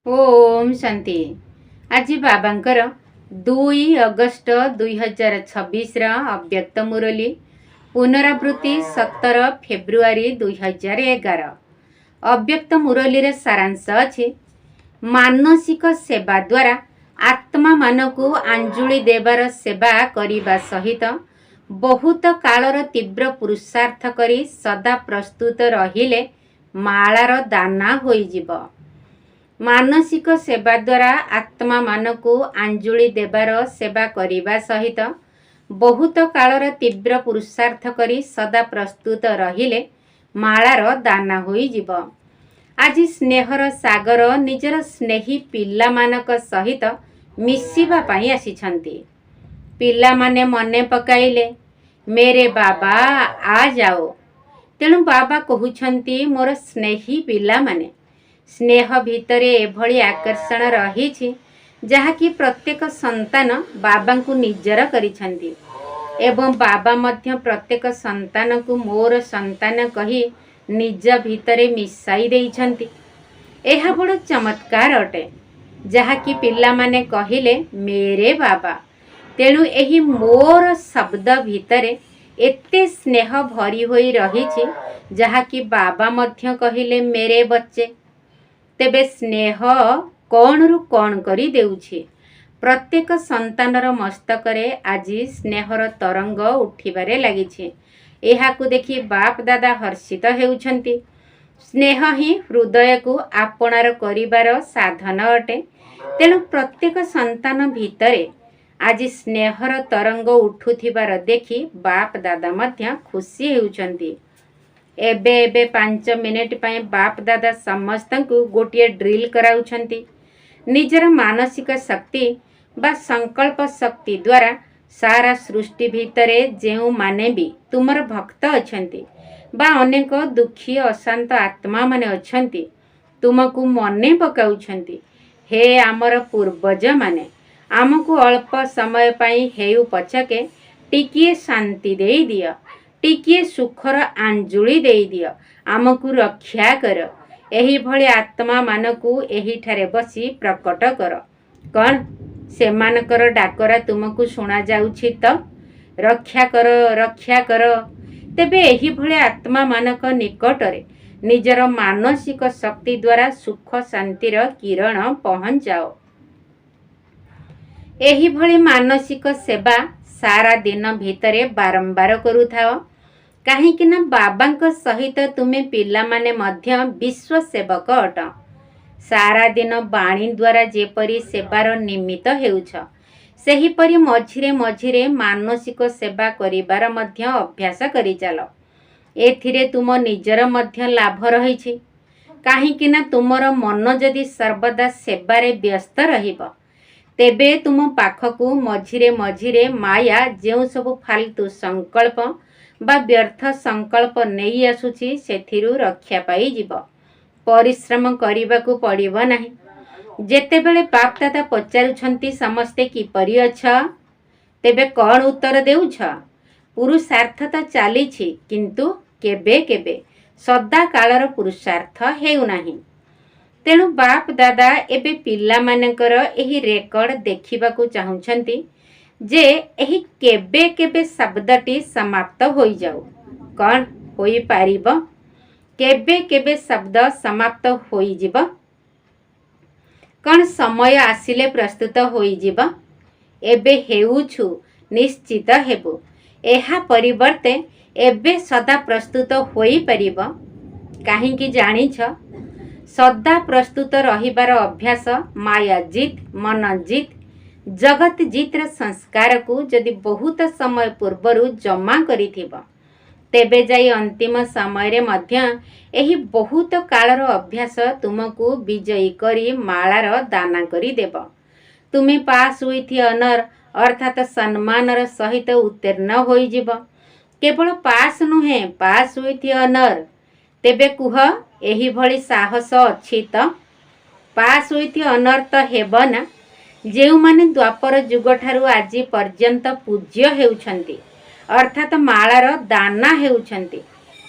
ओम शांति। आज बाबांकर 2 अगस्ट 2026 अव्यक्त मुरली पुनरावृत्ति 17 फेब्रुआरी 2011। अव्यक्त मुरली सारांश अच्छे मानसिक सेवा द्वारा आत्मा मान को आंजुली देवार सेवा करने सहित बहुत कालर तीव्र पुरुषार्थ करी सदा प्रस्तुत रहिले मालार दाना होइजिब। मानसिक सेवा द्वारा आत्मा मान को आंजुली देवार सेवा करने सहित बहुत कालर तीव्र पुरुषार्थ करी सदा प्रस्तुत रहिले मालार दाना होइजिब। आज स्नेहर सागर निजर स्नेही पिला मानक सहित मिसिबा पाई आसिछंती। पिला माने मने पकाइले मेरे बाबा आ जाओ। तेणु बाबा कहउछंती मोर स्नेही पिला माने। स्नेह भितरे एभली आकर्षण रही जहाँकि प्रत्येक संतान बाबा को निजर करिछंती एवं बाबा मध्य प्रत्येक संतान को मोर संतान कही निज भितरे मिसाई देइछंती। एहा बड़ चमत्कार अटे जहाँकि पिला माने कहिले मेरे बाबा। तेणु एही मोर शब्द भितरे एते स्नेह भरी होई रही जहाँकि बाबा मध्य कहिले मेरे बच्चे। तेबे स्नेह कौन रु कौन करी देउछि। प्रत्येक संतानर मस्तकरे आज स्नेहर तरंग उठिबारे लागिछि। एहाकु देखि बाप दादा हर्षित हेउछंती। स्नेह ही हृदय को आपणार करिबार साधन अटे। तेणु प्रत्येक संतान भितरे आज स्नेहर तरंग उठुथिबार देखि बाप दादा मध्य खुशी हेउछंती। एबे एबे 5 मिनिट पाए बाप दादा समस्त को गोटे ड्रिल कराउछंती। निजर मानसिक शक्ति बा संकल्प शक्ति द्वारा सारा सृष्टि भितरे जेउ माने भी तुमर भक्त अछंती बा अनेक दुखी अशांत आत्मा माने अछंती तुमको मने पकाउछंती। हे आमर पूर्वज माने आमको अल्प समय पाई हेउ पछके टिकिए शांति देई दियो, टिकिए सुखर आंजुली देई दियो, आमको रक्षा कर। एही भली आत्मा मानकू एही ठारे बसी प्रकट कर। कौन सेमानकर डाकरा तुमको सुना जाउछि तो रक्षा कर रक्षा कर। तेबे एही भली आत्मा मानक निकटरे निजर मानसिक शक्ति द्वारा सुख शांतिर किरण पहुंचाओ। एही भली मानसिक सेवा सारा दिन भितरे बारंबार करूथाओ। काहेकि ना बाबांक सहित तुमे पिला माने मध्य विश्व सेवक अट। सारा दिन बाणी द्वारा जेपरी सेवार निमित्त हेउछ सेहीपरि मझिरे मझिरे मानसिक सेवा करिबार मध्य अभ्यास करि चाल। एथिरे तुम निजर मध्य लाभ रहिछि। काहेकि ना तुमर मन जदि सर्वदा सेवारे व्यस्त रहिब तेबे तुम पाखकू मझिरे मझिरे माया जेउ सब फालतू संकल्प बा व्यर्थ संकल्प नहीं आसुछि सेथिरु रक्षा पाई जीव। परिश्रम करिबाकू पड़िबो नाही। जेतेबेले बाप दादा पचारुछंती समस्ते किपरि अछ तेबे कौन उत्तर देउछ। पुरुषार्थ तो चलीछि किंतु केबे केबे सदा कालर पुरुषार्थ हेउ नाही। तेणु बाप दादा एबे पिला मानकर एही रेकर्ड देखिबाकू चाहुछंती जे एही केबे केबे शब्दटी समाप्त होई जाऊ। कौन होई पारिबो केबे केबे शब्द समाप्त होई जीव। कौन समय आसिले प्रस्तुत होई जीव। एबे हेउछु निश्चित हेबु। एहा परिवर्ते एबे सदा प्रस्तुत होई परिबो। काहेकि जानिछ सदा प्रस्तुत रहिबार अभ्यास माया जीत मन जीत जगत जीतर संस्कार को जदि बहुत समय पूर्वरु जमा करिथिबो तेबे जाई अंतिम समय रे मध्य एही बहुत कालर अभ्यास तुमको विजयी करी मालार दाना करी देब। तुमे पास विथ ऑनर अर्थात सम्मानर सहित उत्तीर्ण होई जीव। केवल पास नुहे पास विथ ऑनर। तेबे कुह एही भली साहस अछि त पास विथ ऑनर तो हेबो ना। जेउ माने द्वापर जुग ठारू आज पर्यंत पूज्य हेउछंती अर्थात मालार दाना हेउछंती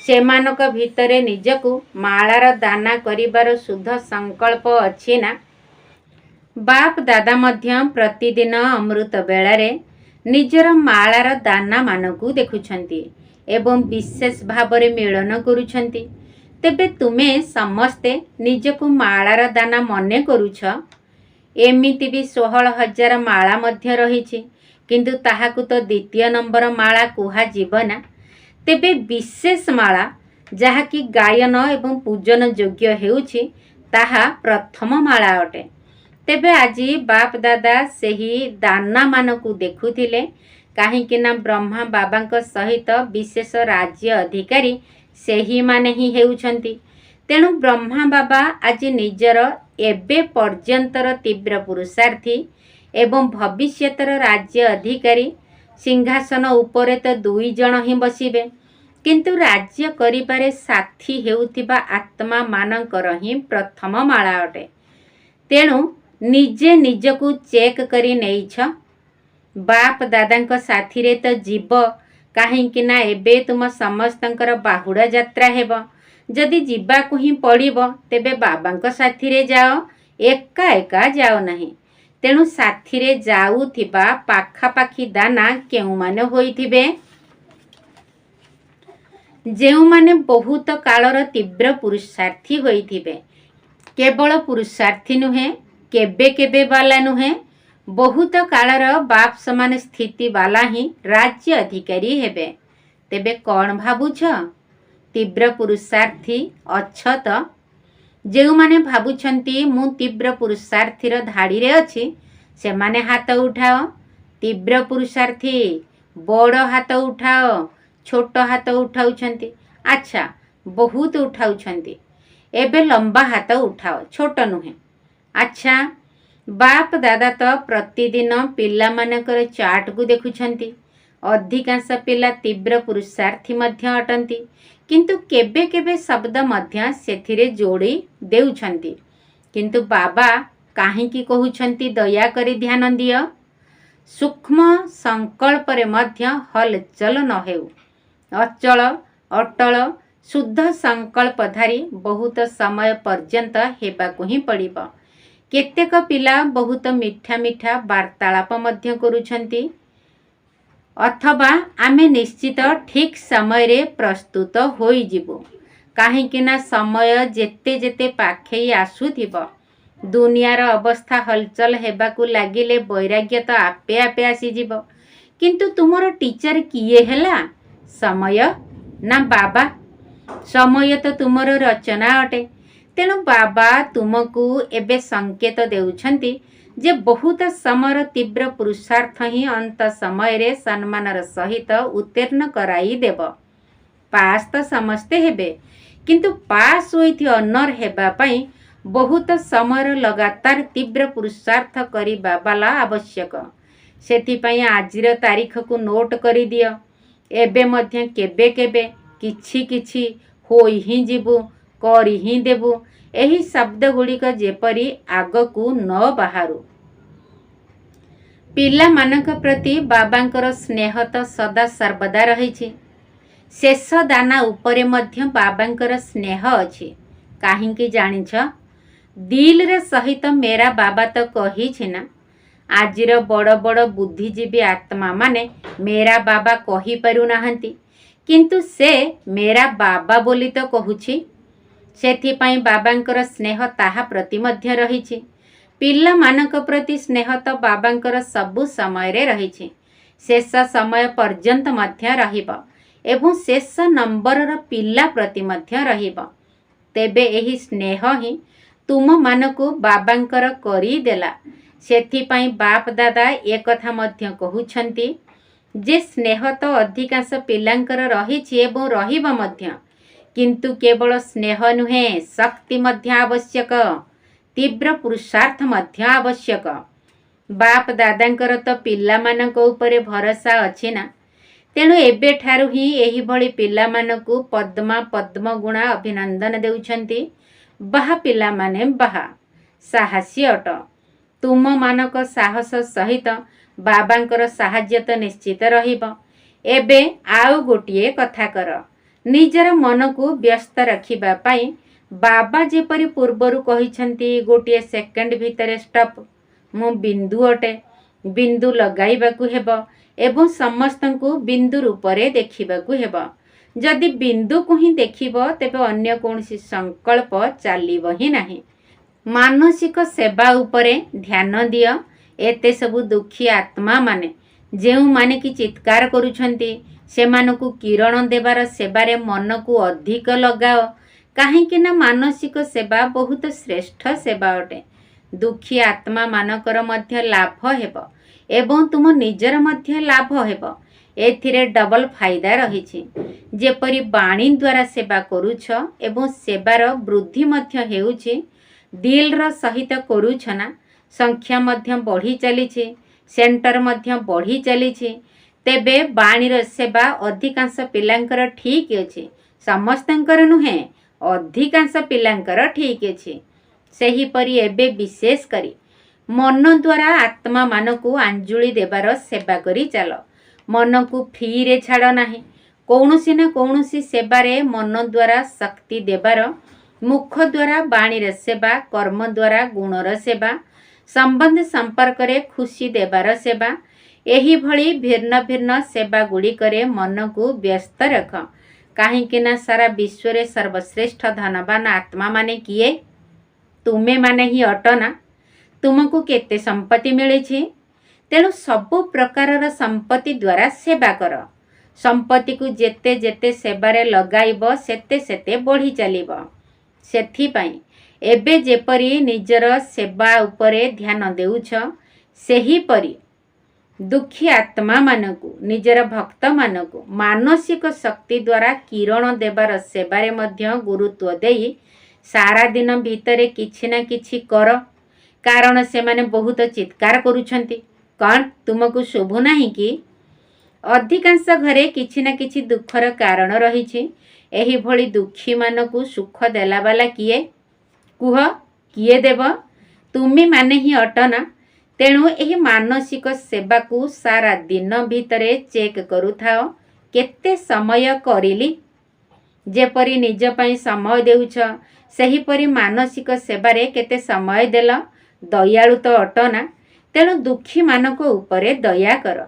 सेमानक भितरे निजकू मालार दाना करिबार शुद्ध संकल्प अछि ना। बाप दादा मध्य प्रतिदिन अमृत बेलारे निजर मालार दाना मानकु देखुछंती एवं विशेष भावरे मिलन करुछंती। तेबे तुमे समस्ते निजकु मालार दाना मने करुछ। एमिति भी 16,000 माला मध्य रहिछि, किंतु ताहाकु तो द्वितीय नंबर माला कुहा जीवना। तेबे विशेष माला जहाँकि गायन एवं पूजन योग्य हेउछि ताहा प्रथम माला अटे। तेबे आजी बाप दादा सेही दाना मानकु देखुथिले, काहींकि ना ब्रह्मा बाबांक सहित विशेष राज्य अधिकारी सेही माने ही हेउछंती। तेणु ब्रह्मा बाबा आज निजर एबे पर्यंतर तीव्र पुरुषार्थी एवं भविष्यतर राज्य अधिकारी सिंहासन उपरे तो 2 जण ही बसिबे, किंतु राज्य करिबारे साथी हेउथिबा आत्मा मानकर ही प्रथम माला अटे। तेणु निजे निजकु चेक करी नेइछ। बाप दादांक साथी रे तो जीव, काहींकि ना एबे तुम समस्तंकर बाहुड़ा यात्रा हेब। जदि जीवाकु ही पड़िबो तेबे बाबांक साथी रे जाओ, एका एका जाओ नहीं। तेणु साथी रे जाउथिबा पाखापाखी दाना केउ माने होइथिबे? जेउ माने बहुत कालर तीव्र पुरुषार्थी होइथिबे। केवल पुरुषार्थी नुहे, केबे केबे वाला नुहे, बहुत कालर बाप समान स्थिति वाला ही राज्य अधिकारी हेबे। तेबे कौन भाबुछ? तीव्र पुरुषार्थी अछ तो? जेउ माने भाबुछंती मु तीव्र पुरुषार्थीर धाड़ी रे अछि, से माने हाथ उठाओ। तीव्र पुरुषार्थी बड़ हाथ उठाओ, छोट हाथ उठाउछंती। अच्छा, बहुत उठाउछंती। एबे लंबा हाथ उठाओ, छोट नुहे। अच्छा, बाप दादा तो प्रतिदिन पिला मानकर चार्ट को देखुछंती। अधिकांश पिला तीव्र पुरुषार्थी मध्य अटंती, किंतु केबे केबे शब्द मध्य सेथिरे जोड़ी देउछंती। किंतु बाबा काहींकी कहुछंती दया करी ध्यान दियो, सूक्ष्म संकल्प रे मध्य हलचल न हेउ। अचल अटल शुद्ध संकल्पधारी बहुत समय पर्यंत हेबाकु ही पड़िबो। केतेक पिला बहुत मिठा मिठा वार्तालाप मध्य करुछंती, अथवा आमे निश्चित ठीक समय रे प्रस्तुत होई जिवो। काहींकि ना समय जेते जेते पाखेई आसुथिबो, दुनियार अवस्था हलचल हेबाकु लागिले वैराग्य तो आपे आपे आसी जिवो। किंतु तुमर टीचर किए हेला? समय ना बाबा? समय तो तुमर रचना अटे। तेणु बाबा तुमको एबे संकेत देउछंती जे बहुत समर तीव्र पुरुषार्थ ही अंत समय रे सम्मानर सहित उत्तीर्ण कराई देव। पास तो समस्ते हेबे, किंतु पास होइथि अनर हेबा पई बहुत समय लगातार तीव्र पुरुषार्थ करिबा बाला आवश्यक। सेथि पई आजिर तारीख को नोट करि दियो। एबे मध्य केबे केबे किछि किछि होई ही जिवु, करि ही देबु, एही शब्द गुड़िक जेपरी आगकू न बाहारू। पिला मानक प्रति बाबांकर स्नेह तो सदा सर्वदा रहिछि। शेष दाना उपरे मध्य बाबांकर स्नेह अछि। काहींकी जानिछ? दिल रे सहित मेरा बाबा तो कही छिना। आजिर बड़ बड़ बुद्धिजीवी आत्मा माने मेरा बाबा कही पारु नाहंती, किंतु से मेरा बाबा बोली तो कहुछि। सेथिपाई बाबांकर स्नेह ताहा प्रति मध्य रहिछि। पिला मानक प्रति स्नेह तो बाबांकर सबु समय रे रहिछि, शेष समय पर्यंत मध्य रहिबो एवं शेष नंबरर पिला प्रति मध्य रहिबो। तेबे एही स्नेह ही तुम मानकु बाबांकर करी देला। सेथिपाई बाप दादा एक कथा मध्य कहुछंती जे स्नेह तो अधिकांश पिलांकर रहिछि एवं रहिबो मध्य, किंतु केवल स्नेह नुहे, शक्ति मध्य आवश्यक, तीव्र पुरुषार्थ मध्य आवश्यक। बाप दादांकर तो पिला मानक उपरे भरोसा अछि ना। तेणु एबे ठारू ही एही भली पिला मानकु पद्मा पद्म गुणा अभिनंदन देउछंती। बाहा पिला माने बाहा साहसी अट। तुम मानक साहस सहित बाबांकर साहाय्य तो निश्चित रहिबो। एबे आउ गोटिए कथा कर, निजर मन को व्यस्त रखिबा पाई बाबा जेपरी पूर्वरु कहिछंती गोटिए सेकेंड भितरे स्टॉप, ମୁଁ ବିନ୍ଦୁ ଅଟେ। ବିନ୍ଦୁ ଲଗାଇବାକୁ ହେବ ଏବଂ ସମସ୍ତଙ୍କୁ ବିନ୍ଦୁ ରୂପରେ ଦେଖିବାକୁ ହେବ। ଯଦି ବିନ୍ଦୁକୁ ହିଁ ଦେଖିବ ତେବେ ଅନ୍ୟ କୌଣସି ସଂକଳ୍ପ ଚାଲିବ ହିଁ ନାହିଁ। ମାନସିକ ସେବା ଉପରେ ଧ୍ୟାନ ଦିଅ। ଏତେ ସବୁ ଦୁଃଖୀ ଆତ୍ମାମାନେ ଯେଉଁମାନେ କି ଚିତ୍କାର କରୁଛନ୍ତି ସେମାନଙ୍କୁ କିରଣ ଦେବାର ସେବାରେ ମନକୁ ଅଧିକ ଲଗାଅ। କାହିଁକି ନା ମାନସିକ ସେବା ବହୁତ ଶ୍ରେଷ୍ଠ ସେବା ଅଟେ। ଦୁଃଖୀ ଆତ୍ମାମାନଙ୍କର ମଧ୍ୟ ଲାଭ ହେବ ଏବଂ ତୁମ ନିଜର ମଧ୍ୟ ଲାଭ ହେବ। ଏଥିରେ ଡବଲ ଫାଇଦା ରହିଛି। ଯେପରି ବାଣୀ ଦ୍ୱାରା ସେବା କରୁଛ ଏବଂ ସେବାର ବୃଦ୍ଧି ମଧ୍ୟ ହେଉଛି। ଦିଲର ସହିତ କରୁଛ ନା, ସଂଖ୍ୟା ମଧ୍ୟ ବଢ଼ି ଚାଲିଛି, ସେଣ୍ଟର ମଧ୍ୟ ବଢ଼ି ଚାଲିଛି। ତେବେ ବାଣୀର ସେବା ଅଧିକାଂଶ ପିଲାଙ୍କର ଠିକ୍ ଅଛି, ସମସ୍ତଙ୍କର ନୁହେଁ, ଅଧିକାଂଶ ପିଲାଙ୍କର ଠିକ୍ ଅଛି। ସେହିପରି ଏବେ ବିଶେଷ କରି ମନ ଦ୍ୱାରା ଆତ୍ମାମାନଙ୍କୁ ଆଞ୍ଜୁଳି ଦେବାର ସେବା କରି ଚାଲ। ମନକୁ ଫ୍ରିରେ ଛାଡ଼ ନାହିଁ। କୌଣସି ନା କୌଣସି ସେବାରେ ମନ ଦ୍ୱାରା ଶକ୍ତି ଦେବାର, ମୁଖ ଦ୍ୱାରା ବାଣୀର ସେବା, କର୍ମ ଦ୍ୱାରା ଗୁଣର ସେବା, ସମ୍ବନ୍ଧ ସମ୍ପର୍କରେ ଖୁସି ଦେବାର ସେବା, ଏହିଭଳି ଭିନ୍ନ ଭିନ୍ନ ସେବା ଗୁଡ଼ିକରେ ମନକୁ ବ୍ୟସ୍ତ ରଖ। କାହିଁକି ନା ସାରା ବିଶ୍ୱରେ ସର୍ବଶ୍ରେଷ୍ଠ ଧନବାନ ଆତ୍ମାମାନେ କିଏ? ତୁମେମାନେ ହିଁ ଅଟ ନା। ତୁମକୁ କେତେ ସମ୍ପତ୍ତି ମିଳିଛି? ତେଣୁ ସବୁ ପ୍ରକାରର ସମ୍ପତ୍ତି ଦ୍ୱାରା ସେବା କର। ସମ୍ପତ୍ତିକୁ ଯେତେ ଯେତେ ସେବାରେ ଲଗାଇବ ସେତେ ସେତେ ବଢ଼ି ଚାଲିବ। ସେଥିପାଇଁ ଏବେ ଯେପରି ନିଜର ସେବା ଉପରେ ଧ୍ୟାନ ଦେଉଛ, ସେହିପରି ଦୁଃଖୀ ଆତ୍ମାମାନଙ୍କୁ, ନିଜର ଭକ୍ତମାନଙ୍କୁ ମାନସିକ ଶକ୍ତି ଦ୍ୱାରା କିରଣ ଦେବାର ସେବାରେ ମଧ୍ୟ ଗୁରୁତ୍ୱ ଦେଇ ସାରା ଦିନ ଭିତରେ କିଛି ନା କିଛି କର। କାରଣ ସେମାନେ ବହୁତ ଚିତ୍କାର କରୁଛନ୍ତି। କ'ଣ ତୁମକୁ ଶୁଭୁନାହିଁ କି? ଅଧିକାଂଶ ଘରେ କିଛି ନା କିଛି ଦୁଃଖର କାରଣ ରହିଛି। ଏହିଭଳି ଦୁଃଖୀମାନଙ୍କୁ ସୁଖ ଦେଲାବାଲା କିଏ? କୁହ, କିଏ ଦେବ? ତୁମେମାନେ ହିଁ ଅଟ ନା। ତେଣୁ ଏହି ମାନସିକ ସେବାକୁ ସାରା ଦିନ ଭିତରେ ଚେକ୍ କରୁଥାଅ, କେତେ ସମୟ କରିଲି। ଯେପରି ନିଜ ପାଇଁ ସମୟ ଦେଉଛ, ସେହିପରି ମାନସିକ ସେବାରେ କେତେ ସମୟ ଦେଲ। ଦୟାଳୁ ତ ଅଟ ନା। ତେଣୁ ଦୁଃଖୀମାନଙ୍କ ଉପରେ ଦୟା କର।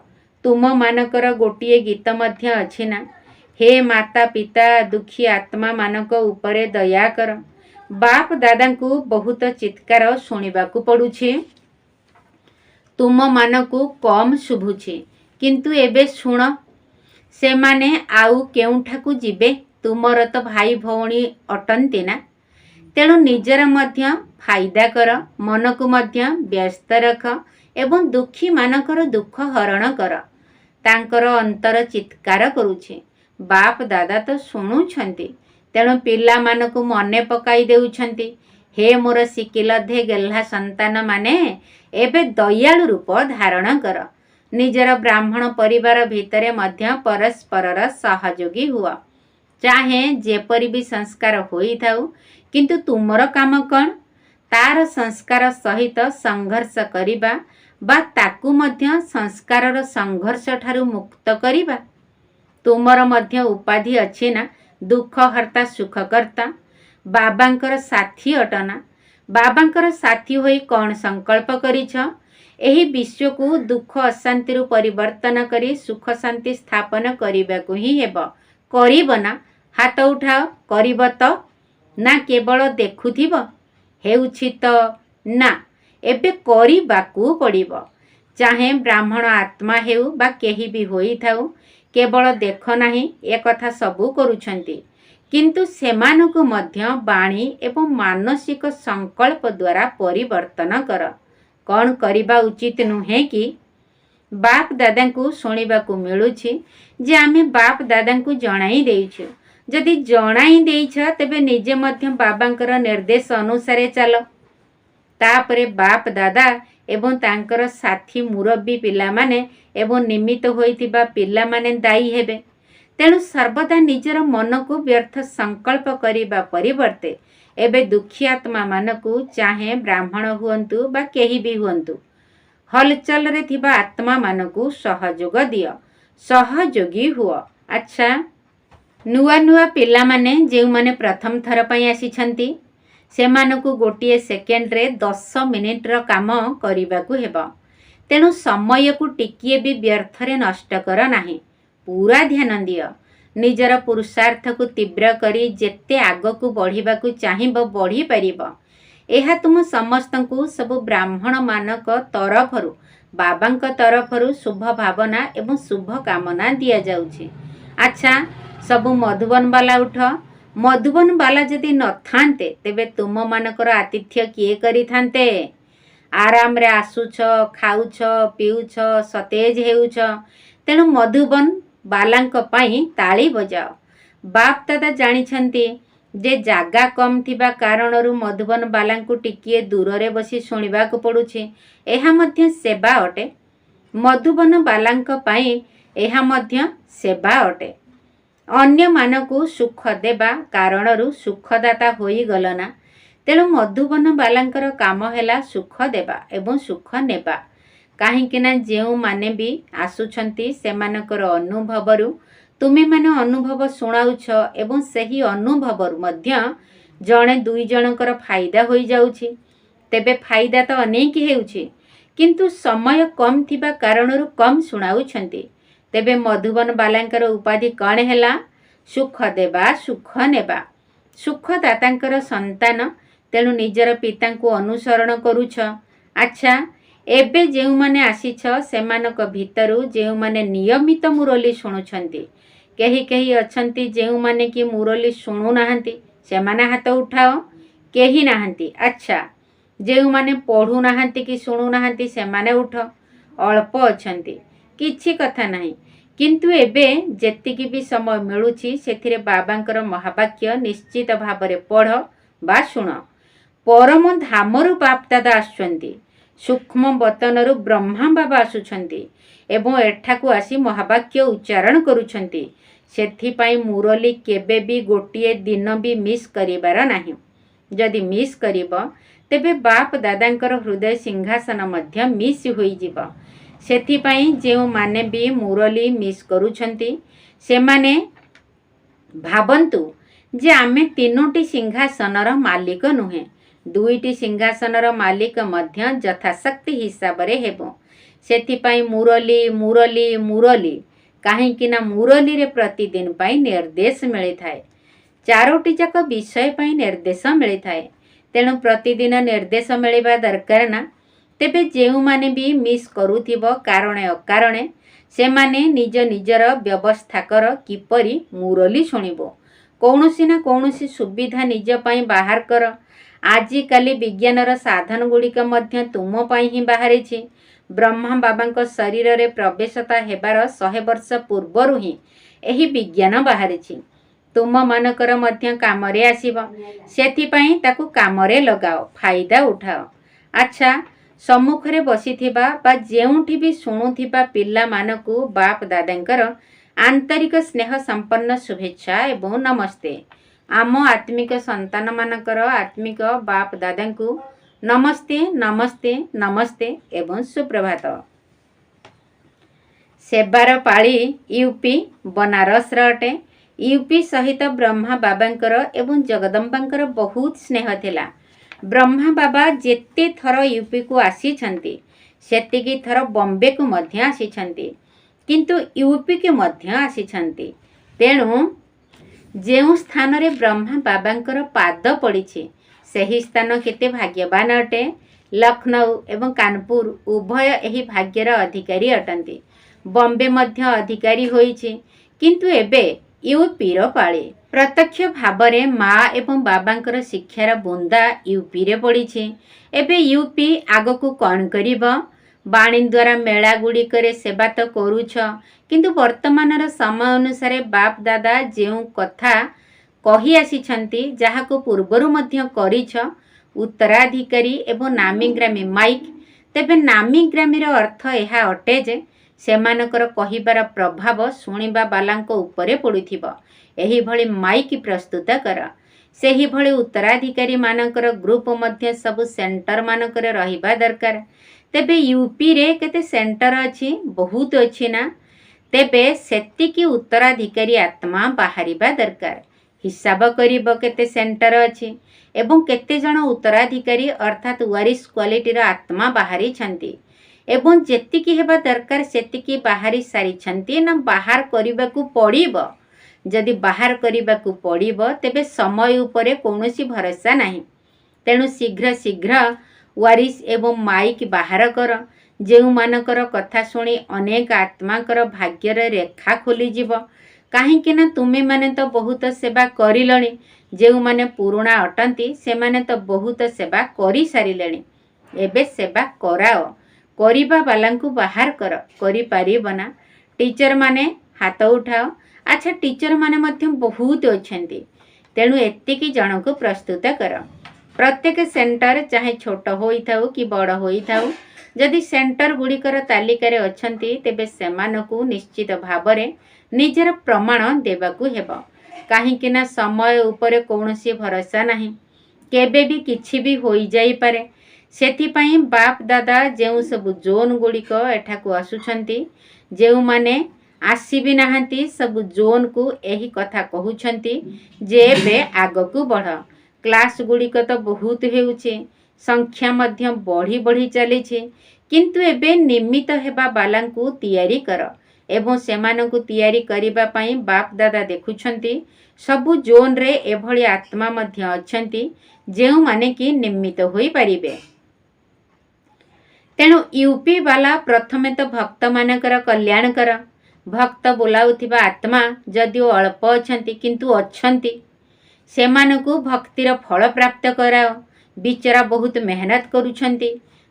ତୁମମାନଙ୍କର ଗୋଟିଏ ଗୀତ ମଧ୍ୟ ଅଛି ନା, ହେ ମାତା ପିତା ଦୁଃଖୀ ଆତ୍ମାମାନଙ୍କ ଉପରେ ଦୟା କର। ବାପ ଦାଦାଙ୍କୁ ବହୁତ ଚିତ୍କାର ଶୁଣିବାକୁ ପଡ଼ୁଛି। ତୁମମାନଙ୍କୁ କମ୍ ଶୁଭୁଛି, କିନ୍ତୁ ଏବେ ଶୁଣ। ସେମାନେ ଆଉ କେଉଁଠାକୁ ଯିବେ? ତୁମର ତ ଭାଇ ଭଉଣୀ ଅଟନ୍ତି ନା। ତେଣୁ ନିଜର ମଧ୍ୟ ଫାଇଦା କର, ମନକୁ ମଧ୍ୟ ବ୍ୟସ୍ତ ରଖ ଏବଂ ଦୁଃଖୀମାନଙ୍କର ଦୁଃଖ ହରଣ କର। ତାଙ୍କର ଅନ୍ତର ଚିତ୍କାର କରୁଛି। ବାପ ଦାଦା ତ ଶୁଣୁଛନ୍ତି, ତେଣୁ ପିଲାମାନଙ୍କୁ ମନେ ପକାଇ ଦେଉଛନ୍ତି, ହେ ମୋର ଶିକିଲଧେ ଗେହ୍ଲା ସନ୍ତାନମାନେ, ଏବେ ଦୟାଳୁ ରୂପ ଧାରଣ କର। ନିଜର ବ୍ରାହ୍ମଣ ପରିବାର ଭିତରେ ମଧ୍ୟ ପରସ୍ପରର ସହଯୋଗୀ ହୁଅ। ଚାହେଁ ଯେପରି ବି ସଂସ୍କାର ହୋଇଥାଉ, କିନ୍ତୁ ତୁମର କାମ କ'ଣ? ତାର ସଂସ୍କାର ସହିତ ସଂଘର୍ଷ କରିବା ବା ତାକୁ ମଧ୍ୟ ସଂସ୍କାରର ସଂଘର୍ଷ ଠାରୁ ମୁକ୍ତ କରିବା। ତୁମର ମଧ୍ୟ ଉପାଧି ଅଛି ନା, ଦୁଃଖହର୍ତ୍ତା ସୁଖକର୍ତ୍ତା। ବାବାଙ୍କର ସାଥୀ ଅଟ ନା। ବାବାଙ୍କର ସାଥୀ ହୋଇ କ'ଣ ସଂକଳ୍ପ କରିଛ? ଏହି ବିଶ୍ୱକୁ ଦୁଃଖ ଅଶାନ୍ତିରୁ ପରିବର୍ତ୍ତନ କରି ସୁଖ ଶାନ୍ତି ସ୍ଥାପନ କରିବାକୁ ହିଁ ହେବ। କରିବ ନା? ହାତ ଉଠାଅ। କରିବ ତ ନା କେବଳ ଦେଖୁଥିବ? ହେଉଛି ତ ନା, ଏବେ କରିବାକୁ ପଡ଼ିବ। ଚାହେଁ ବ୍ରାହ୍ମଣ ଆତ୍ମା ହେଉ ବା କେହି ବି ହୋଇଥାଉ, କେବଳ ଦେଖ ନାହିଁ, ଏକଥା ସବୁ କରୁଛନ୍ତି, କିନ୍ତୁ ସେମାନଙ୍କୁ ମଧ୍ୟ ବାଣୀ ଏବଂ ମାନସିକ ସଂକଳ୍ପ ଦ୍ୱାରା ପରିବର୍ତ୍ତନ କର। କ'ଣ କରିବା ଉଚିତ ନୁହେଁ କି? ବାପ ଦାଦାଙ୍କୁ ଶୁଣିବାକୁ ମିଳୁଛି ଯେ ଆମେ ବାପ ଦାଦାଙ୍କୁ ଜଣାଇ ଦେଇଛୁ। ଯଦି ଜଣାଇ ଦେଇଛ, ତେବେ ନିଜେ ମଧ୍ୟ ବାବାଙ୍କର ନିର୍ଦ୍ଦେଶ ଅନୁସାରେ ଚାଲ। ତାପରେ ବାପ ଦାଦା ଏବଂ ତାଙ୍କର ସାଥୀ ମୁରବ୍ବୀ ପିଲାମାନେ ଏବଂ ନିମିତ୍ତ ହୋଇଥିବା ପିଲାମାନେ ଦାୟୀ ହେବେ। ତେଣୁ ସର୍ବଦା ନିଜର ମନକୁ ବ୍ୟର୍ଥ ସଂକଳ୍ପ କରିବା ପରିବର୍ତ୍ତେ ଏବେ ଦୁଃଖୀ ଆତ୍ମାମାନଙ୍କୁ, ଚାହେଁ ବ୍ରାହ୍ମଣ ହୁଅନ୍ତୁ ବା କେହି ବି ହୁଅନ୍ତୁ, ହଲଚଲରେ ଥିବା ଆତ୍ମାମାନଙ୍କୁ ସହଯୋଗ ଦିଅ, ସହଯୋଗୀ ହୁଅ। ଆଚ୍ଛା, ନୂଆ ନୂଆ ପିଲାମାନେ ଯେଉଁମାନେ ପ୍ରଥମ ଥର ପାଇଁ ଆସିଛନ୍ତି, ସେମାନଙ୍କୁ ଗୋଟିଏ ସେକେଣ୍ଡରେ 10 ମିନିଟ୍ର କାମ କରିବାକୁ ହେବ। ତେଣୁ ସମୟକୁ ଟିକିଏ ବି ବ୍ୟର୍ଥରେ ନଷ୍ଟ କର ନାହିଁ। ପୁରା ଧ୍ୟାନ ଦିଅ। ନିଜର ପୁରୁଷାର୍ଥକୁ ତୀବ୍ର କରି ଯେତେ ଆଗକୁ ବଢ଼ିବାକୁ ଚାହିଁବ ବଢ଼ିପାରିବ। ଏହା ତୁମ ସମସ୍ତଙ୍କୁ ସବୁ ବ୍ରାହ୍ମଣମାନଙ୍କ ତରଫରୁ, ବାବାଙ୍କ ତରଫରୁ ଶୁଭ ଭାବନା ଏବଂ ଶୁଭ କାମନା ଦିଆଯାଉଛି। ଆଚ୍ଛା, ସବୁ ମଧୁବନବାଲା ଉଠ। ମଧୁବନବାଲା ଯଦି ନଥାନ୍ତେ ତେବେ ତୁମମାନଙ୍କର ଆତିଥ୍ୟ କିଏ କରିଥାନ୍ତେ? ଆରାମରେ ଆସୁଛ, ଖାଉଛ, ପିଉଛ, ସତେଜ ହେଉଛ। ତେଣୁ ମଧୁବନ ବାଲାଙ୍କ ପାଇଁ ତାଳି ବଜାଅ। ବାପ ଦାଦା ଜାଣିଛନ୍ତି ଯେ ଜାଗା କମ୍ ଥିବା କାରଣରୁ ମଧୁବନ ବାଲାଙ୍କୁ ଟିକିଏ ଦୂରରେ ବସି ଶୁଣିବାକୁ ପଡ଼ୁଛି। ଏହା ମଧ୍ୟ ସେବା ଅଟେ। ମଧୁବନ ବାଲାଙ୍କ ପାଇଁ ଏହା ମଧ୍ୟ ସେବା ଅଟେ। ଅନ୍ୟମାନଙ୍କୁ ସୁଖ ଦେବା କାରଣରୁ ସୁଖଦାତା ହୋଇଗଲ ନା। ତେଣୁ ମଧୁବନ ବାଲାଙ୍କର କାମ ହେଲା ସୁଖ ଦେବା ଏବଂ ସୁଖ ନେବା। କାହିଁକି ନା ଯେଉଁମାନେ ବି ଆସୁଛନ୍ତି ସେମାନଙ୍କର ଅନୁଭବରୁ ତୁମେମାନେ ଅନୁଭବ ଶୁଣାଉଛ ଏବଂ ସେହି ଅନୁଭବରୁ ମଧ୍ୟ ଜଣେ ଦୁଇ ଜଣଙ୍କର ଫାଇଦା ହୋଇଯାଉଛି। ତେବେ ଫାଇଦା ତ ଅନେକ ହେଉଛି, କିନ୍ତୁ ସମୟ କମ୍ ଥିବା କାରଣରୁ କମ୍ ଶୁଣାଉଛନ୍ତି। ତେବେ ମଧୁବନ ବାଲାଙ୍କର ଉପାଧି କ'ଣ ହେଲା? ସୁଖ ଦେବା, ସୁଖ ନେବା। ସୁଖଦାତାଙ୍କର ସନ୍ତାନ, ତେଣୁ ନିଜର ପିତାଙ୍କୁ ଅନୁସରଣ କରୁଛ। ଆଚ୍ଛା, ଏବେ ଯେଉଁମାନେ ଆସିଛ ସେମାନଙ୍କ ଭିତରୁ ଯେଉଁମାନେ ନିୟମିତ ମୁରଲି ଶୁଣୁଛନ୍ତି, କେହି କେହି ଅଛନ୍ତି ଯେଉଁମାନେ କି ମୁରଲି ଶୁଣୁନାହାନ୍ତି, ସେମାନେ ହାତ ଉଠାଅ। କେହି ନାହାନ୍ତି? ଆଚ୍ଛା, ଯେଉଁମାନେ ପଢ଼ୁନାହାନ୍ତି କି ଶୁଣୁନାହାନ୍ତି ସେମାନେ ଉଠ। ଅଳ୍ପ ଅଛନ୍ତି, କିଛି କଥା ନାହିଁ। କିନ୍ତୁ ଏବେ ଯେତିକି ବି ସମୟ ମିଳୁଛି ସେଥିରେ ବାବାଙ୍କର ମହାବାକ୍ୟ ନିଶ୍ଚିତ ଭାବରେ ପଢ଼ ବା ଶୁଣ। ପରମ ଧାମରୁ ବାପ ଦାଦା ଆସୁଛନ୍ତି। ସୂକ୍ଷ୍ମ ବତନରୁ ବ୍ରହ୍ମା ବାବା ଆସୁଛନ୍ତି ଏବଂ ଏଠାକୁ ଆସି ମହାବାକ୍ୟ ଉଚ୍ଚାରଣ କରୁଛନ୍ତି। ସେଥିପାଇଁ ମୁରଲି କେବେ ବି ଗୋଟିଏ ଦିନ ବି ମିସ୍ କରିବାର ନାହିଁ। ଯଦି ମିସ୍ କରିବ ତେବେ ବାପ ଦାଦାଙ୍କର ହୃଦୟ ସିଂହାସନ ମଧ୍ୟ ମିସ୍ ହୋଇଯିବ। ସେଥିପାଇଁ ଯେଉଁମାନେ ବି ମୁରଲି ମିସ୍ କରୁଛନ୍ତି ସେମାନେ ଭାବନ୍ତୁ ଯେ ଆମେ 3ଟି ସିଂହାସନର ମାଲିକ ନୁହେଁ, 2ଟି ସିଂହାସନର ମାଲିକ ମଧ୍ୟ ଯଥାଶକ୍ତି ହିସାବରେ ହେବ। ସେଥିପାଇଁ ମୁରଲି ମୁରଲି ମୁରଲି, କାହିଁକି ନା ମୁରଲିରେ ପ୍ରତିଦିନ ପାଇଁ ନିର୍ଦ୍ଦେଶ ମିଳିଥାଏ। 4ଟି ଯାକ ବିଷୟ ପାଇଁ ନିର୍ଦ୍ଦେଶ ମିଳିଥାଏ। ତେଣୁ ପ୍ରତିଦିନ ନିର୍ଦ୍ଦେଶ ମିଳିବା ଦରକାର ନା। ତେବେ ଯେଉଁମାନେ ବି ମିସ୍ କରୁଥିବ କାରଣେ ଅକାରଣେ, ସେମାନେ ନିଜ ନିଜର ବ୍ୟବସ୍ଥା କର କିପରି ମୁରଲି ଶୁଣିବ। କୌଣସି ନା କୌଣସି ସୁବିଧା ନିଜ ପାଇଁ ବାହାର କର। ଆଜିକାଲି ବିଜ୍ଞାନର ସାଧନ ଗୁଡ଼ିକ ମଧ୍ୟ ତୁମ ପାଇଁ ହିଁ ବାହାରିଛି। ବ୍ରହ୍ମା ବାବାଙ୍କ ଶରୀରରେ ପ୍ରବେଶତା ହେବାର 100 ବର୍ଷ ପୂର୍ବରୁ ହିଁ ଏହି ବିଜ୍ଞାନ ବାହାରିଛି। ତୁମମାନଙ୍କର ମଧ୍ୟ କାମରେ ଆସିବ। ସେଥିପାଇଁ ତାକୁ କାମରେ ଲଗାଅ, ଫାଇଦା ଉଠାଅ। ଆଚ୍ଛା, ସମ୍ମୁଖରେ ବସିଥିବା ବା ଯେଉଁଠି ବି ଶୁଣୁଥିବା ପିଲାମାନଙ୍କୁ ବାପ ଦାଦାଙ୍କର ଆନ୍ତରିକ ସ୍ନେହ ସମ୍ପନ୍ନ ଶୁଭେଚ୍ଛା ଏବଂ ନମସ୍ତେ। ଆମ ଆତ୍ମିକ ସନ୍ତାନମାନଙ୍କର ଆତ୍ମିକ ବାପ ଦାଦାଙ୍କୁ ନମସ୍ତେ ନମସ୍ତେ ନମସ୍ତେ ଏବଂ ସୁପ୍ରଭାତ। ସେବାର ପାଳି ୟୁପି ବନାରସର ଅଟେ। ୟୁପି ସହିତ ବ୍ରହ୍ମା ବାବାଙ୍କର ଏବଂ ଜଗଦମ୍ବାଙ୍କର ବହୁତ ସ୍ନେହ ଥିଲା। ବ୍ରହ୍ମା ବାବା ଯେତେ ଥର ୟୁପିକୁ ଆସିଛନ୍ତି ସେତିକି ଥର ବମ୍ବେକୁ ମଧ୍ୟ ଆସିଛନ୍ତି, କିନ୍ତୁ ୟୁପିକୁ ମଧ୍ୟ ଆସିଛନ୍ତି। ତେଣୁ ଯେଉଁ ସ୍ଥାନରେ ବ୍ରହ୍ମା ବାବାଙ୍କର ପାଦ ପଡ଼ିଛି ସେହି ସ୍ଥାନ କେତେ ଭାଗ୍ୟବାନ ଅଟେ। ଲକ୍ଷ୍ନୌ ଏବଂ କାନପୁର ଉଭୟ ଏହି ଭାଗ୍ୟର ଅଧିକାରୀ ଅଟନ୍ତି। ବମ୍ବେ ମଧ୍ୟ ଅଧିକାରୀ ହୋଇଛି, କିନ୍ତୁ ଏବେ ୟୁପିର ପାଳି। ପ୍ରତ୍ୟକ୍ଷ ଭାବରେ ମା ଏବଂ ବାବାଙ୍କର ଶିକ୍ଷାର ବୁନ୍ଦା ୟୁପିରେ ପଡ଼ିଛି। ଏବେ ୟୁପି ଆଗକୁ କ'ଣ କରିବ? ବାଣୀ ଦ୍ୱାରା ମେଳା ଗୁଡ଼ିକରେ ସେବା ତ କରୁଛ, କିନ୍ତୁ ବର୍ତ୍ତମାନର ସମୟ ଅନୁସାରେ ବାପ ଦାଦା ଯେଉଁ କଥା କହି ଆସିଛନ୍ତି, ଯାହାକୁ ପୂର୍ବରୁ ମଧ୍ୟ କରିଛ, ଉତ୍ତରାଧିକାରୀ ଏବଂ ନାମୀଗ୍ରାମୀ ମାଇକ୍। ତେବେ ନାମୀଗ୍ରାମୀର ଅର୍ଥ ଏହା ଅଟେ ଯେ ସେମାନଙ୍କର କହିବାର ପ୍ରଭାବ ଶୁଣିବା ବାଲାଙ୍କ ଉପରେ ପଡ଼ୁଥିବ। ଏହିଭଳି ମାଇକ୍ ପ୍ରସ୍ତୁତ କର। ସେହିଭଳି ଉତ୍ତରାଧିକାରୀମାନଙ୍କର ଗ୍ରୁପ ମଧ୍ୟ ସବୁ ସେଣ୍ଟରମାନଙ୍କରେ ରହିବା ଦରକାର। ତେବେ ୟୁପିରେ କେତେ ସେଣ୍ଟର ଅଛି? ବହୁତ ଅଛି ନା। ତେବେ ସେତିକି ଉତ୍ତରାଧିକାରୀ ଆତ୍ମା ବାହାରିବା ଦରକାର। हिसाब करिब केते सेंटर अछि एवं केते जण उत्तराधिकारी अर्थात वारिस क्वालिटीर आत्मा बाहरी छंती एवं जेतिकी हेबा दरकार सेतिकी बाहरी सारी छंती ना बाहर करिबाकू पड़िब। जदि बाहर करिबाकू पड़िब तेबे समय उपरे कौनसी भरोसा नहीं। तेणु शीघ्र शीघ्र वारिस एवं माइक बाहर कर। जेउ मानकर कथा शुणी अनेक आत्माकर भाग्यर रेखा खोली जीव। काहींकि ना तुमे माने तो बहुत सेवा करिलणी। जेउ माने पुरुणा अटंती से माने तो बहुत सेवा करि सारिलेणी। एबे सेवा कराओ। करिबा बालांकु बाहर करि पारिब ना। टीचर माने हाथ उठाओ। अच्छा टीचर माने मध्य बहुत अछंती। तेणु एतिकी जनकु प्रस्तुत कर। प्रत्येक सेंटर चाहे छोट होइथाउ कि बड़ होइथाउ जदि सेंटर गुड़िकर तालिकार अछंती तेबे सेमानकु निश्चित भावरे निजर प्रमाण देबाकू हेबो। काहींकि ना समय उपरे कौनसी भरोसा नहीं। केबे भी किछि भी होई जाई पारे। सेथिपाई बाप दादा जेउ सब जोन गुड़िक एठाकू आसुछंती जेउ माने आसी भी नाहंती सब जोन को एही कथा कहउछंती जे बे आगकू बढ़। क्लास गुड़िक तो बहुत हेउछे। संख्या मध्य बढ़ी बढ़ी चली छे। किंतु एबे निमित हेबा बालांकू तैयारी कर एवं सेमानकू तैयारी करिबा पई बाप दादा देखुछंती सबु जोन रे एभली आत्मा मध्य अछंती जेउ माने कि निमित होई परिबे। तेणु यूपी वाला प्रथमे तो भक्त मानकर कल्याण कर। भक्त बोलाउथिबा आत्मा जदिओ अल्प अछंती किंतु अछंती सेमानकू भक्तिर फल प्राप्त कराओ। बिचरा बहुत मेहनत करुछंती।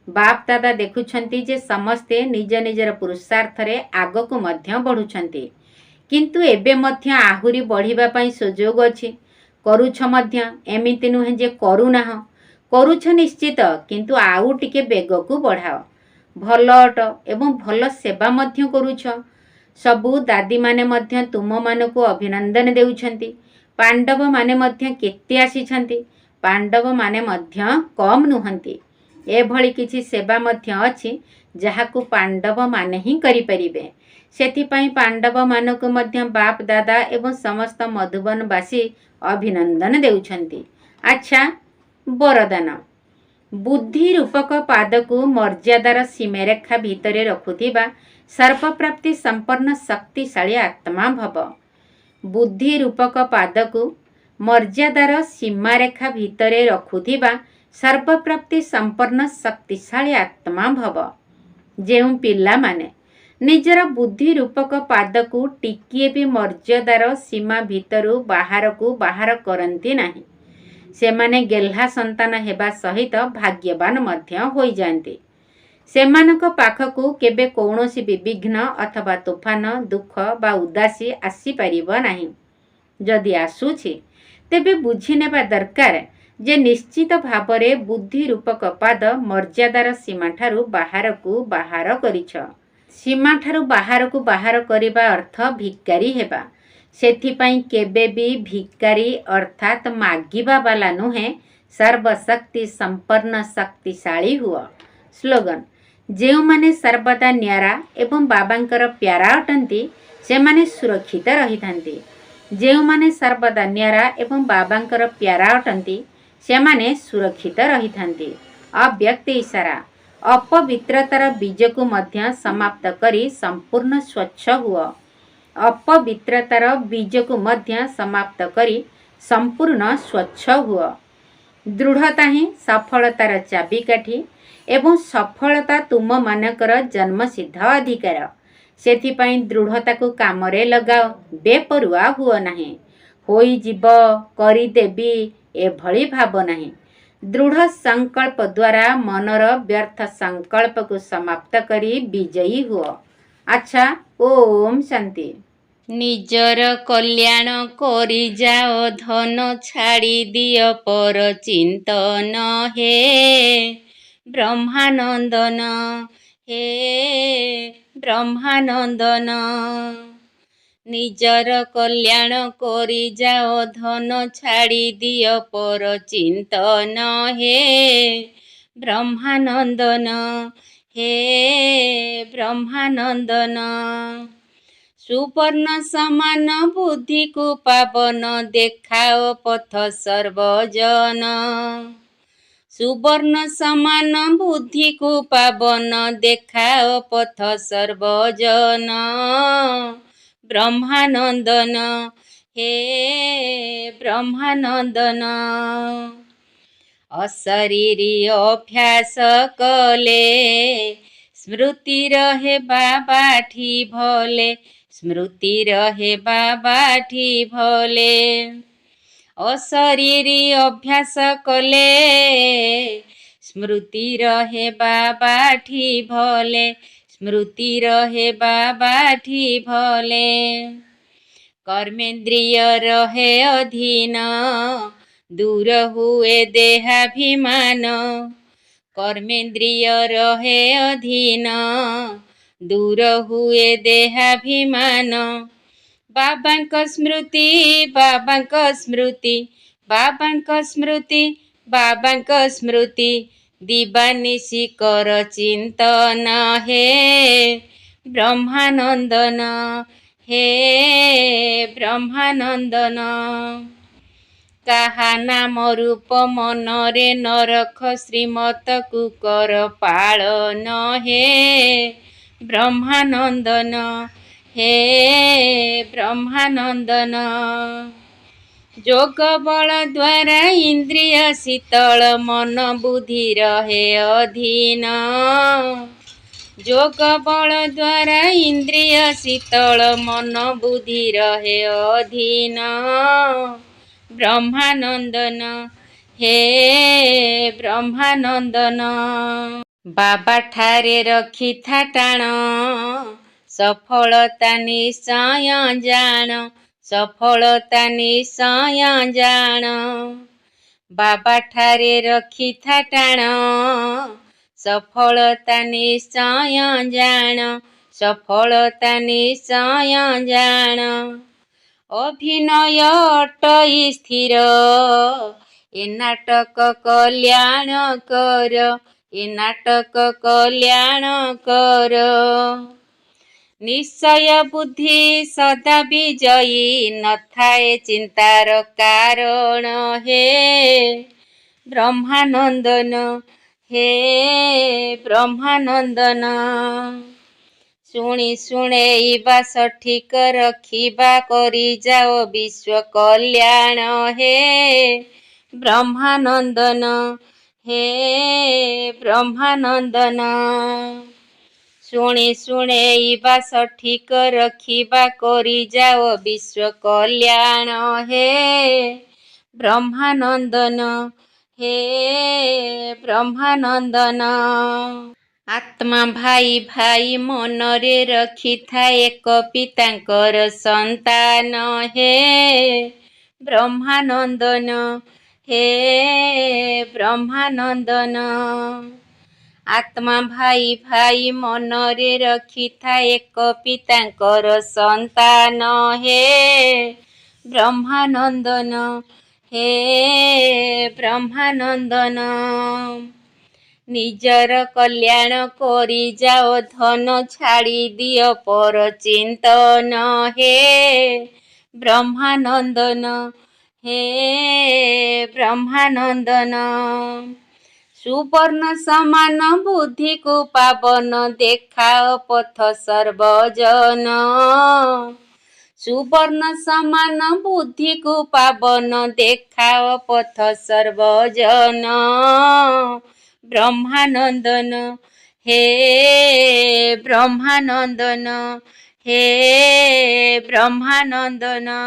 बाप दादा देखुछंती जे समस्ते निज निजर पुरुषार्थ रे आगकू मध्य बढ़ुछंती। किंतु एबे मध्य आहुरी बढ़िबा पई सुजोग अछि। करूछ मध्य एमिति नुहे जे करूनाह। करूछ निश्चित किंतु आउ टिके बेगकू बढ़ाओ। भल अट एवं भल सेवा मध्य करूछ। सबु दादी माने मध्य तुम मानकू अभिनंदन देउछंती। पांडव माने मध्य केते आसीछंती। पांडव माने मध्य कम नुहंती। एभली किछि सेवा मध्य अछि जाहाकू पांडव माने ही करि परिबे। सेथिपाई पांडव मानकू मध्य बाप दादा एवं समस्त मधुबनवासी अभिनंदन देउछंती। अच्छा वरदान बुद्धि रूपक पादकू मर्यादार सीमारेखा भितरे रखुथिबा सर्वप्राप्ति संपन्न शक्तिशाली आत्मा भव। बुद्धि रूपक पादकू मर्यादार सीमारेखा भितरे रखुथिबा सर्वप्राप्ति संपन्न शक्तिशाली आत्मा भव। जेउ पिला माने निजर बुद्धि रूपक पादकू टिकिए भी मर्यादार सीमा भितरु बाहरकू बाहर करंती नाही सेमाने गेल्हा संतान हेबा सहित भाग्यवान मध्य होई जांती। सेमानक पाखकू केबे कौनसी विविघ्न अथवा तूफान दुख बा उदासी आसी परिबो नाही। जदि आसुछि तेबे बुझी नेबा दरकार जे निश्चित भावरे बुद्धि रूपक पाद मर्यादार सीमा ठारू बाहरकू बाहर करिछ। सीमा ठारू बाहरकू बाहर करिबा अर्थ भिकारी हेबा। सेथिपाई केबे भी भिकारी अर्थात मागिबा वाला नुहे सर्वशक्ति संपन्न शक्तिशाली हुआ। स्लोगन जेउ माने सर्वदा न्यारा एवं बाबांकर प्यारा अटंती से माने सुरक्षित रही थांती। जेउ माने सर्वदा न्यारा एवं बाबांकर प्यारा अटंती से माने सुरक्षित रही थांती। अव्यक्त इशारा अपवित्रतार बीजकू मध्य समाप्त करी संपूर्ण स्वच्छ हुआ। अपवित्रतार बीजकू मध्य समाप्त करी संपूर्ण स्वच्छ हुआ। दृढ़ता ही सफलतार चाबिकाठी एवं सफलता तुम मानकर जन्मसिद्ध अधिकार। सेथिपाई दृढ़ता को कामरे लगाओ। बेपरुआ हुआ नहीं। होई जीव करी देबी एभली भाव नहीं। दृढ़ संकल्प द्वारा मनर व्यर्थ संकल्प को समाप्त करी विजयी हुआ। अच्छा ओम शांति। निजर कल्याण करी जाओ धन छाड़ी दियो पर चिंतन हे ब्रह्मानंदन हे ब्रह्मानंदन। निजर कल्याण करी जाओ धन छाड़ी दियो पर चिंतन हे ब्रह्मानंदन हे ब्रह्मानंदन। ସୁବର୍ଣ୍ଣ ସମାନ ବୁଦ୍ଧିକୁ ପାବନ ଦେଖାଅ ପଥ ସର୍ବଜନ। ସୁବର୍ଣ୍ଣ ସମାନ ବୁଦ୍ଧିକୁ ପାବନ ଦେଖାଅ ପଥ ସର୍ବଜନ। ବ୍ରହ୍ମାନନ୍ଦନ ହେ ବ୍ରହ୍ମାନନ୍ଦନ। ଅଶରୀରୀ ଅଭ୍ୟାସ କଲେ ସ୍ମୃତି ରହେ ବାବାଠି ଭଲେ। ସ୍ମୃତି ରହେ ବାବାଠି ଭଲେ। ଅଶରୀରୀ ଅଭ୍ୟାସ କଲେ ସ୍ମୃତି ରହେ ବାବାଠି ଭଲେ। ସ୍ମୃତି ରହେ ବାବାଠି ଭଲେ। କର୍ମେନ୍ଦ୍ରିୟ ରହେ ଅଧୀନ ଦୂର ହୁଏ ଦେହାଭିମାନ। କର୍ମେନ୍ଦ୍ରିୟ ରହେ ଅଧୀନ ଦୂର ହୁଏ ଦେହାଭିମାନ। ବାବାଙ୍କ ସ୍ମୃତି ବାବାଙ୍କ ସ୍ମୃତି ବାବାଙ୍କ ସ୍ମୃତି ବାବାଙ୍କ ସ୍ମୃତି ଦିବାନିଶି କର ଚିନ୍ତନ ହେ ବ୍ରହ୍ମାନନ୍ଦନ ହେ ବ୍ରହ୍ମାନନ୍ଦନ। କାହା ନାମ ରୂପ ମନରେ ନ ରଖ ଶ୍ରୀମତକୁ କର ପାଳନ ହେ ବ୍ରହ୍ମାନନ୍ଦନ ହେ ବ୍ରହ୍ମାନନ୍ଦନ। ଯୋଗ ବଳ ଦ୍ୱାରା ଇନ୍ଦ୍ରିୟ ଶୀତଳ ମନ ବୁଦ୍ଧି ରହେ ଅଧୀନ। ଯୋଗ ବଳ ଦ୍ୱାରା ଇନ୍ଦ୍ରିୟ ଶୀତଳ ମନ ବୁଦ୍ଧି ରହେ ଅଧୀନ। ବ୍ରହ୍ମାନନ୍ଦନ ହେ ବ୍ରହ୍ମାନନ୍ଦନ। ବାବାଠାରେ ରଖିଥା ଟାଣ ସଫଳତା ନିଶ୍ଚୟ ଜାଣ। ସଫଳତା ନିଶ୍ଚୟ ଜାଣ। ବାବାଠାରେ ରଖିଥା ଟାଣ ସଫଳତା ନିଶ୍ଚୟ ଜାଣ। ସଫଳତା ନିଶ୍ଚୟ ଜାଣ। ଅଭିନୟ ଅଟଇ ସ୍ଥିର ଏ ନାଟକ କଲ୍ୟାଣ କର। ଏ ନାଟକ କଲ୍ୟାଣ କର। ନିଶ୍ଚୟ ବୁଦ୍ଧି ସଦା ବିଜୟୀ ନଥାଏ ଚିନ୍ତାର କାରଣ ହେ ବ୍ରହ୍ମାନନ୍ଦନ ହେ ବ୍ରହ୍ମାନନ୍ଦନ। ଶୁଣି ଶୁଣେଇବା ସଠିକ ରଖିବା କରି ଯାଅ ବିଶ୍ୱ କଲ୍ୟାଣ ହେ ବ୍ରହ୍ମାନନ୍ଦନ ହେ ବ୍ରହ୍ମାନନ୍ଦନ। ଶୁଣି ଶୁଣେଇବା ସଠିକ ରଖିବା କରି ଯାଅ ବିଶ୍ୱ କଲ୍ୟାଣ ହେ ବ୍ରହ୍ମାନନ୍ଦନ ହେ ବ୍ରହ୍ମାନନ୍ଦନ। ଆତ୍ମା ଭାଇ ଭାଇ ମନରେ ରଖିଥା ଏକ ପିତାଙ୍କର ସନ୍ତାନ ହେ ବ୍ରହ୍ମାନନ୍ଦନ ହେ ବ୍ରହ୍ମାନନ୍ଦନ। ଆତ୍ମା ଭାଇ ଭାଇ ମନରେ ରଖିଥା ଏକ ପିତାଙ୍କର ସନ୍ତାନ ହେ ବ୍ରହ୍ମାନନ୍ଦନ ହେ ବ୍ରହ୍ମାନନ୍ଦନ। ନିଜର କଲ୍ୟାଣ କରି ଯାଅ ଧନ ଛାଡ଼ି ଦିଅ ପର ଚିନ୍ତନ ହେ ବ୍ରହ୍ମାନନ୍ଦନ ହେ ବ୍ରହ୍ମାନନ୍ଦନ। ସୁବର୍ଣ୍ଣ ସମାନ ବୁଦ୍ଧିକୁ ପାବନ ଦେଖାଅ ପଥ ସର୍ବଜନ। ସୁବର୍ଣ୍ଣ ସମାନ ବୁଦ୍ଧିକୁ ପାବନ ଦେଖାଅ ପଥ ସର୍ବଜନ। ବ୍ରହ୍ମାନନ୍ଦନ ହେ ବ୍ରହ୍ମାନନ୍ଦନ ହେ ବ୍ରହ୍ମାନନ୍ଦନ।